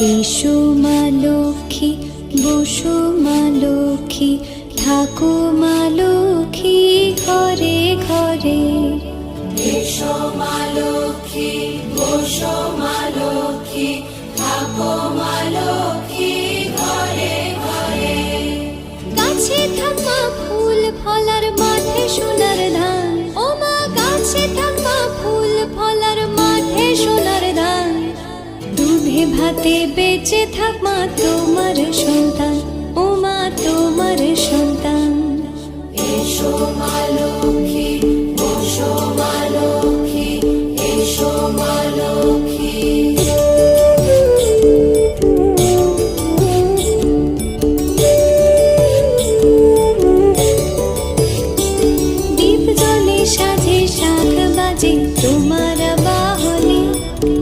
এসো মা লক্ষ্মী, বসো মা লক্ষ্মী, থাকো মা লক্ষ্মী ঘরে ঘরে। এসো মা লক্ষ্মী, বসো মা লক্ষ্মী, থাকো মা লক্ষ্মী ঘরে ঘরে। গাছে থাক মা ফুল ফলার, মাঠে সোনার ধান। ও মা গাছে থাক মা ফুল ফলার, মাঠে সোনার ধান। দুধে ভাতে বেঁচে থাক মা তোমার সন্তান, ও মা তোমার সন্তান। এসো মা লক্ষ্মী, বসো মা লক্ষ্মী।